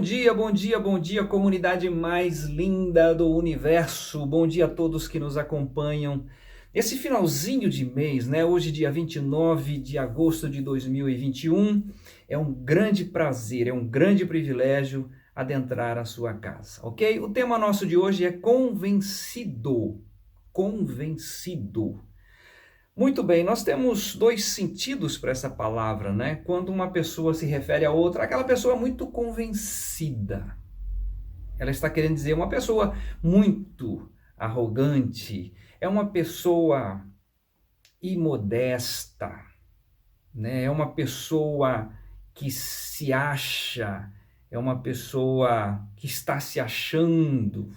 bom dia, bom dia, comunidade mais linda do universo. Bom dia a todos que nos acompanham. Esse finalzinho de mês, né? Hoje, dia 29 de agosto de 2021, é um grande prazer, é um grande privilégio adentrar a sua casa, ok? O tema nosso de hoje é convencido. Convencido. Muito bem, nós temos dois sentidos para essa palavra, né? Quando uma pessoa se refere a outra, aquela pessoa muito convencida. Ela está querendo dizer uma pessoa muito arrogante, é uma pessoa imodesta, né? É uma pessoa que se acha, é uma pessoa que está se achando,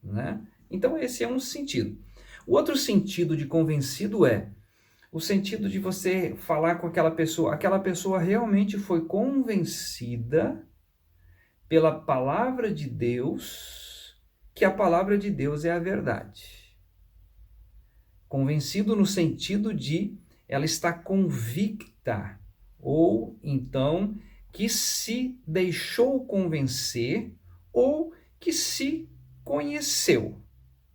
né? Então esse é um sentido. O outro sentido de convencido é o sentido de você falar com aquela pessoa realmente foi convencida pela palavra de Deus, que a palavra de Deus é a verdade. Convencido no sentido de ela está convicta, ou então que se deixou convencer, ou que se conheceu,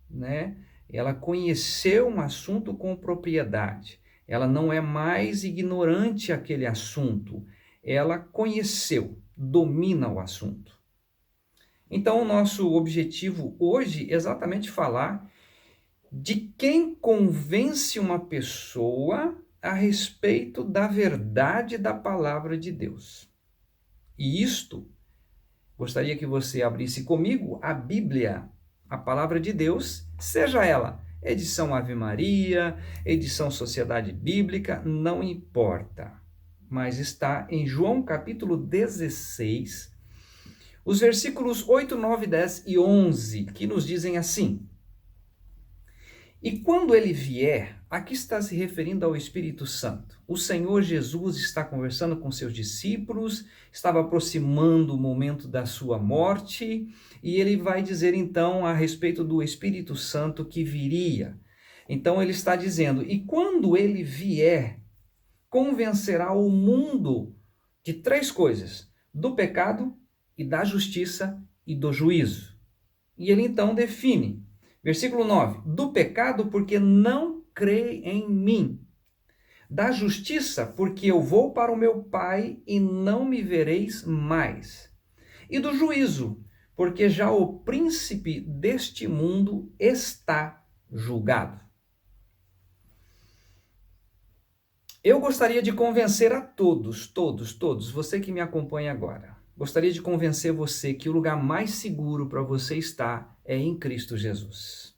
né? Ela conheceu um assunto com propriedade. Ela não é mais ignorante àquele assunto. Ela conheceu, domina o assunto. Então, o nosso objetivo hoje é exatamente falar de quem convence uma pessoa a respeito da verdade da palavra de Deus. E isto, gostaria que você abrisse comigo a Bíblia, a palavra de Deus, seja ela edição Ave Maria, edição Sociedade Bíblica, não importa. Mas está em João capítulo 16, os versículos 8, 9, 10 e 11, que nos dizem assim: E quando ele vier, aqui está se referindo ao Espírito Santo. O Senhor Jesus está conversando com seus discípulos, estava aproximando o momento da sua morte, e ele vai dizer então a respeito do Espírito Santo que viria. Então ele está dizendo: e quando ele vier, convencerá o mundo de três coisas: do pecado e da justiça e do juízo. E ele então define. Versículo 9: do pecado, porque não crê em mim. Da justiça, porque eu vou para o meu Pai e não me vereis mais. E do juízo, porque já o príncipe deste mundo está julgado. Eu gostaria de convencer a todos, você que me acompanha agora. Gostaria de convencer você que o lugar mais seguro para você estar é em Cristo Jesus.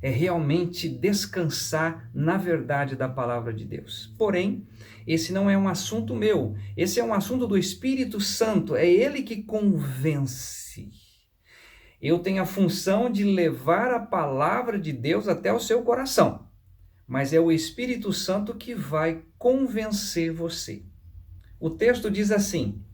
É realmente descansar na verdade da palavra de Deus. Porém, esse não é um assunto meu, esse é um assunto do Espírito Santo, é ele que convence. Eu tenho a função de levar a palavra de Deus até o seu coração, mas é o Espírito Santo que vai convencer você. O texto diz assim,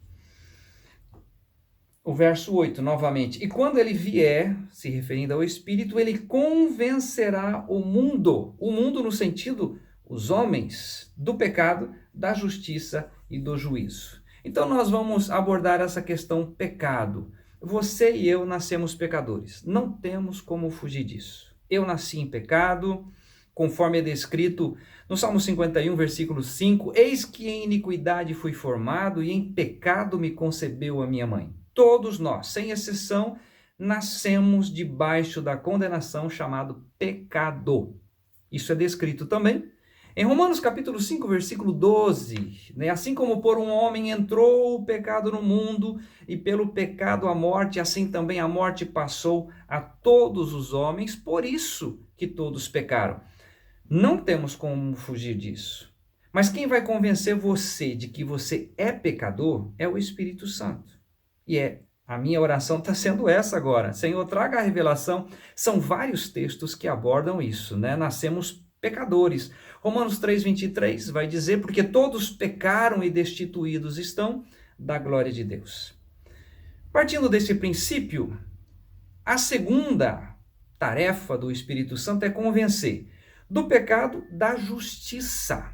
o verso 8, novamente: e quando ele vier, se referindo ao Espírito, ele convencerá o mundo no sentido, os homens, do pecado, da justiça e do juízo. Então nós vamos abordar essa questão pecado. Você e eu nascemos pecadores, não temos como fugir disso. Eu nasci em pecado, conforme é descrito no Salmo 51, versículo 5, eis que em iniquidade fui formado e em pecado me concebeu a minha mãe. Todos nós, sem exceção, nascemos debaixo da condenação chamado pecado. Isso é descrito também em Romanos capítulo 5, versículo 12. Né? Assim como por um homem entrou o pecado no mundo, e pelo pecado a morte, assim também a morte passou a todos os homens, por isso que todos pecaram. Não temos como fugir disso. Mas quem vai convencer você de que você é pecador é o Espírito Santo. E a minha oração está sendo essa agora. Senhor, traga a revelação. São vários textos que abordam isso, né? Nascemos pecadores. Romanos 3:23 vai dizer, porque todos pecaram e destituídos estão da glória de Deus. Partindo desse princípio, a segunda tarefa do Espírito Santo é convencer do pecado, da justiça.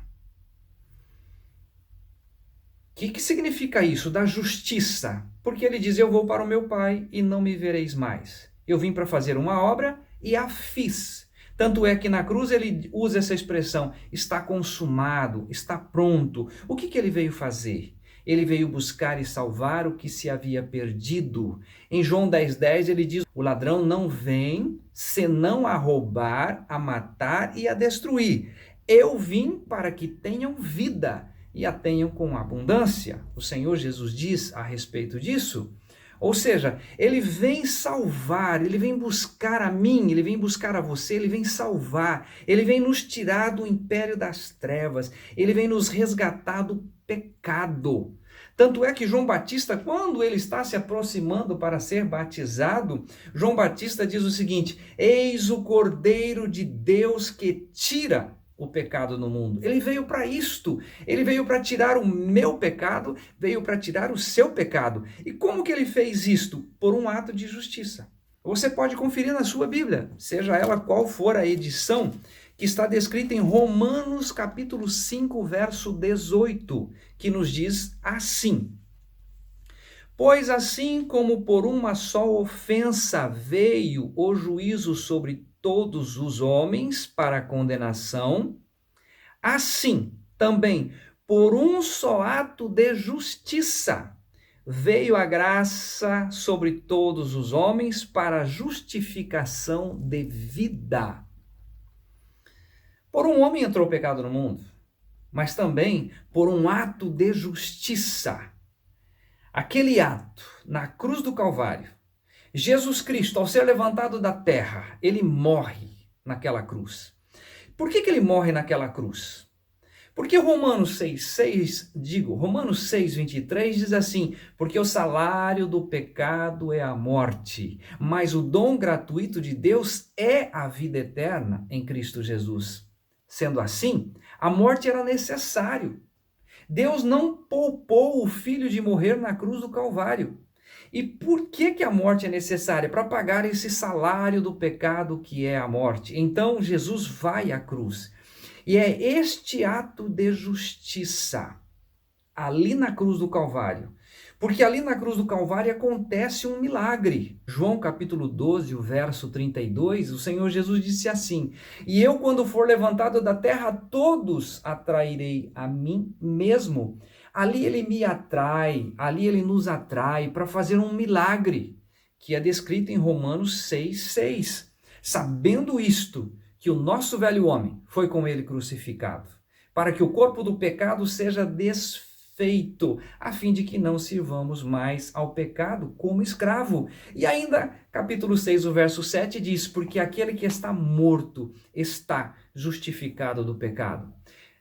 que significa isso? Da justiça. Porque ele diz: eu vou para o meu Pai e não me vereis mais. Eu vim para fazer uma obra e a fiz. Tanto é que na cruz ele usa essa expressão: está consumado, está pronto. O que ele veio fazer? Ele veio buscar e salvar o que se havia perdido. Em João 10,10 ele diz: o ladrão não vem senão a roubar, a matar e a destruir. Eu vim para que tenham vida e a tenham com abundância. O Senhor Jesus diz a respeito disso. Ou seja, ele vem salvar, ele vem buscar a mim, ele vem buscar a você, ele vem salvar, ele vem nos tirar do império das trevas, ele vem nos resgatar do pecado. Tanto é que João Batista, quando ele está se aproximando para ser batizado, João Batista diz o seguinte: eis o Cordeiro de Deus que tira o pecado no mundo. Ele veio para isto. Ele veio para tirar o meu pecado, veio para tirar o seu pecado. E como que ele fez isto? Por um ato de justiça. Você pode conferir na sua Bíblia, seja ela qual for a edição, que está descrita em Romanos capítulo 5, verso 18, que nos diz assim: pois assim como por uma só ofensa veio o juízo sobre todos os homens para a condenação, assim também por um só ato de justiça veio a graça sobre todos os homens para a justificação de vida. Por um homem entrou o pecado no mundo, mas também por um ato de justiça. Aquele ato na cruz do Calvário, Jesus Cristo, ao ser levantado da terra, ele morre naquela cruz. Por que ele morre naquela cruz? Porque Romanos 6:23 diz assim: porque o salário do pecado é a morte, mas o dom gratuito de Deus é a vida eterna em Cristo Jesus. Sendo assim, a morte era necessário. Deus não poupou o Filho de morrer na cruz do Calvário. E por que a morte é necessária? Para pagar esse salário do pecado que é a morte. Então Jesus vai à cruz. E é este ato de justiça, ali na cruz do Calvário. Porque ali na cruz do Calvário acontece um milagre. João capítulo 12, o verso 32, o Senhor Jesus disse assim: e eu, quando for levantado da terra, todos atrairei a mim mesmo. Ali ele me atrai, ali ele nos atrai para fazer um milagre, que é descrito em Romanos 6:6. Sabendo isto, que o nosso velho homem foi com ele crucificado, para que o corpo do pecado seja desfeito, a fim de que não sirvamos mais ao pecado como escravo. E ainda, capítulo 6, o verso 7 diz: porque aquele que está morto está justificado do pecado.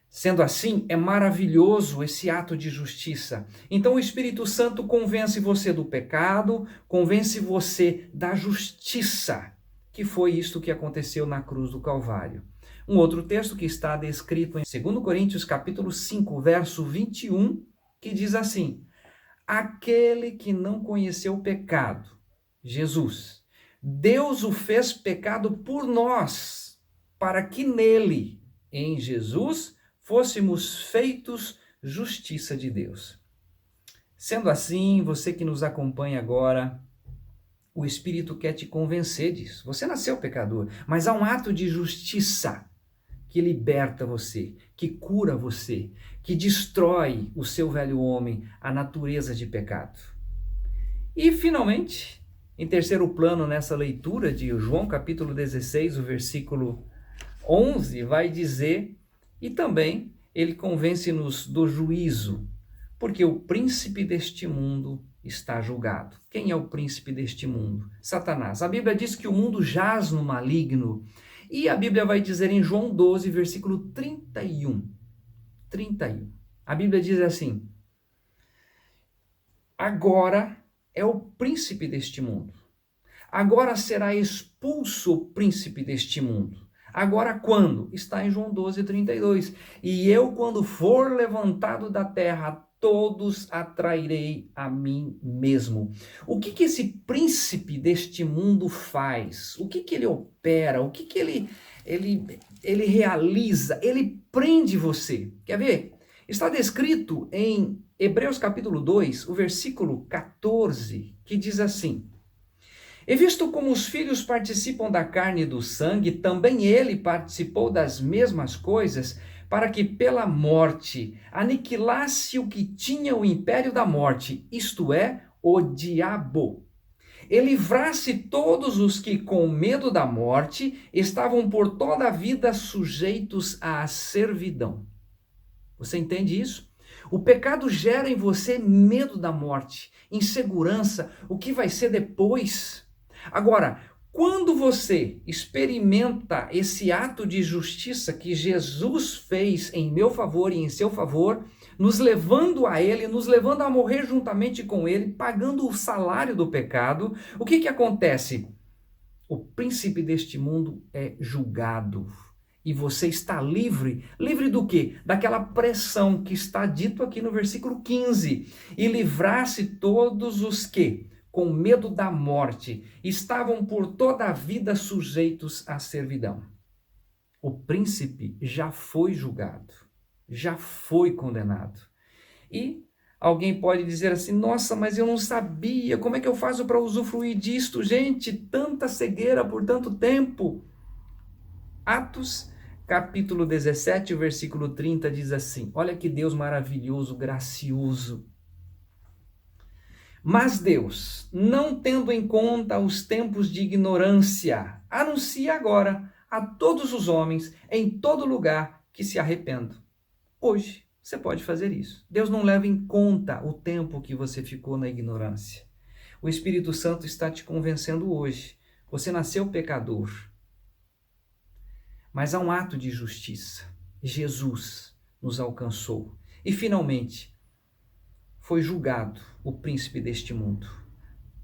Sendo assim, é maravilhoso esse ato de justiça. Então o Espírito Santo convence você do pecado, convence você da justiça, que foi isto que aconteceu na cruz do Calvário. Um outro texto que está descrito em 2 Coríntios capítulo 5, verso 21, que diz assim: aquele que não conheceu o pecado, Jesus, Deus o fez pecado por nós, para que nele, em Jesus, fôssemos feitos justiça de Deus. Sendo assim, você que nos acompanha agora, o Espírito quer te convencer disso. Você nasceu pecador, mas há um ato de justiça que liberta você, que cura você, que destrói o seu velho homem, a natureza de pecado. E, finalmente, em terceiro plano, nessa leitura de João capítulo 16, o versículo 11, vai dizer: e também ele convence-nos do juízo, porque o príncipe deste mundo está julgado. Quem é o príncipe deste mundo? Satanás. A Bíblia diz que o mundo jaz no maligno. E a Bíblia vai dizer em João 12, versículo 31. A Bíblia diz assim: agora é o príncipe deste mundo. Agora será expulso o príncipe deste mundo. Agora quando? Está em João 12, 32. E eu, quando for levantado da terra, todos atrairei a mim mesmo. O que esse príncipe deste mundo faz? O que ele opera? O que ele realiza? Ele prende você. Quer ver? Está descrito em Hebreus capítulo 2, o versículo 14, que diz assim: E visto como os filhos participam da carne e do sangue, também ele participou das mesmas coisas, para que pela morte aniquilasse o que tinha o império da morte, isto é, o diabo, e livrasse todos os que, com medo da morte, estavam por toda a vida sujeitos à servidão. Você entende isso? O pecado gera em você medo da morte, insegurança, o que vai ser depois. Agora, quando você experimenta esse ato de justiça que Jesus fez em meu favor e em seu favor, nos levando a Ele, nos levando a morrer juntamente com Ele, pagando o salário do pecado, o que acontece? O príncipe deste mundo é julgado. E você está livre. Livre do quê? Daquela pressão que está dito aqui no versículo 15. E livrasse todos os que, com medo da morte, estavam por toda a vida sujeitos à servidão. O príncipe já foi julgado, já foi condenado. E alguém pode dizer assim: nossa, mas eu não sabia, como é que eu faço para usufruir disto? Gente, tanta cegueira por tanto tempo. Atos, capítulo 17, versículo 30 diz assim: olha que Deus maravilhoso, gracioso. Mas Deus, não tendo em conta os tempos de ignorância, anuncia agora a todos os homens, em todo lugar, que se arrependam. Hoje, você pode fazer isso. Deus não leva em conta o tempo que você ficou na ignorância. O Espírito Santo está te convencendo hoje. Você nasceu pecador. Mas há um ato de justiça. Jesus nos alcançou. E, finalmente, foi julgado o príncipe deste mundo.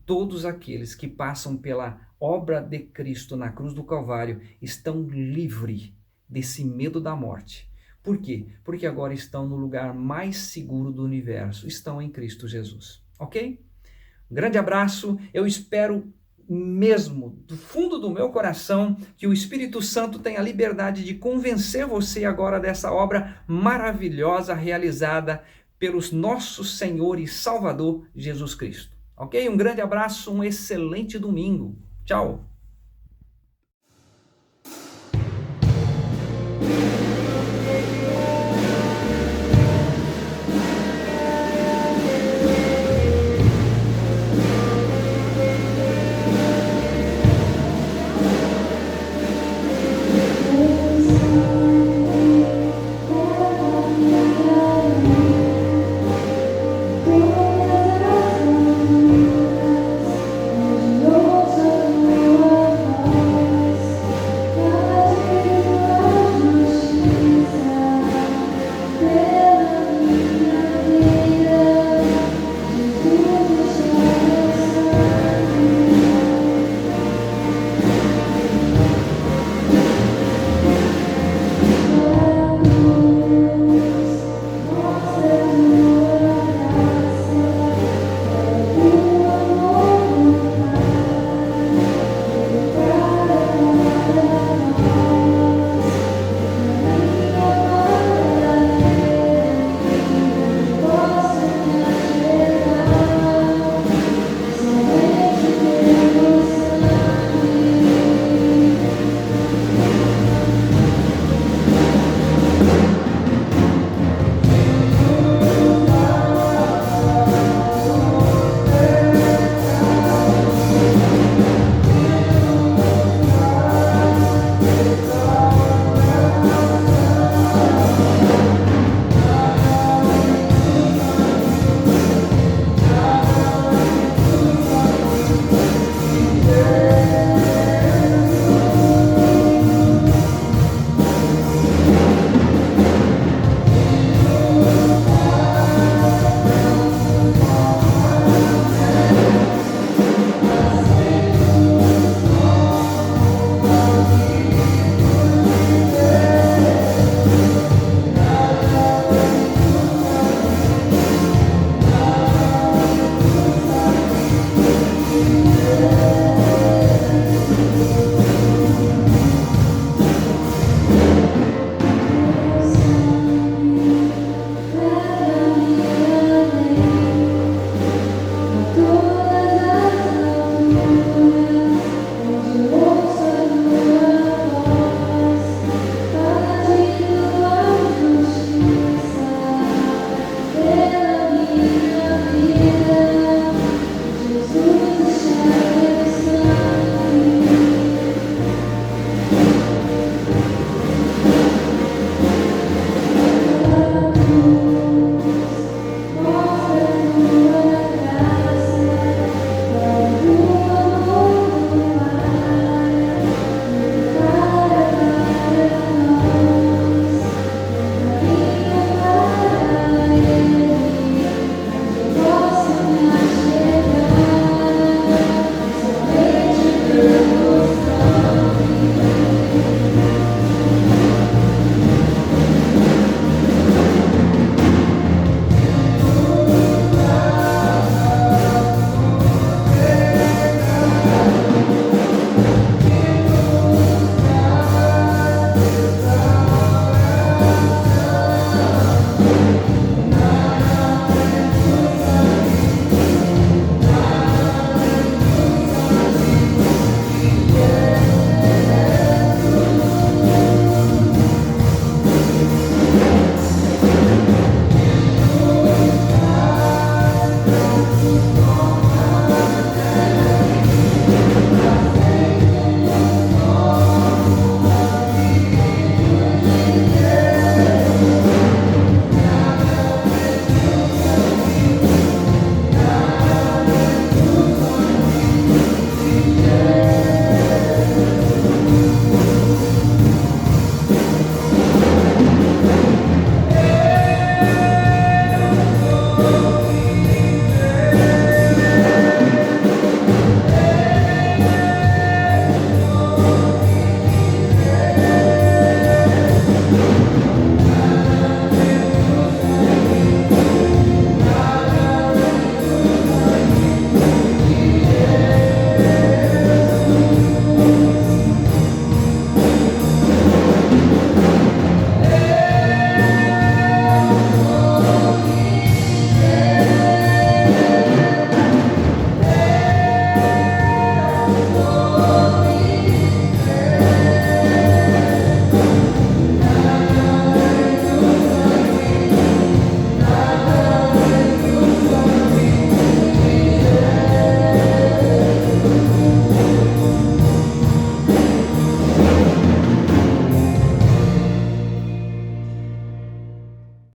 Todos aqueles que passam pela obra de Cristo na cruz do Calvário estão livres desse medo da morte. Por quê? Porque agora estão no lugar mais seguro do universo. Estão em Cristo Jesus. Ok? Um grande abraço. Eu espero mesmo, do fundo do meu coração, que o Espírito Santo tenha a liberdade de convencer você agora dessa obra maravilhosa realizada pelo nosso Senhor e Salvador Jesus Cristo. Ok? Um grande abraço, um excelente domingo. Tchau!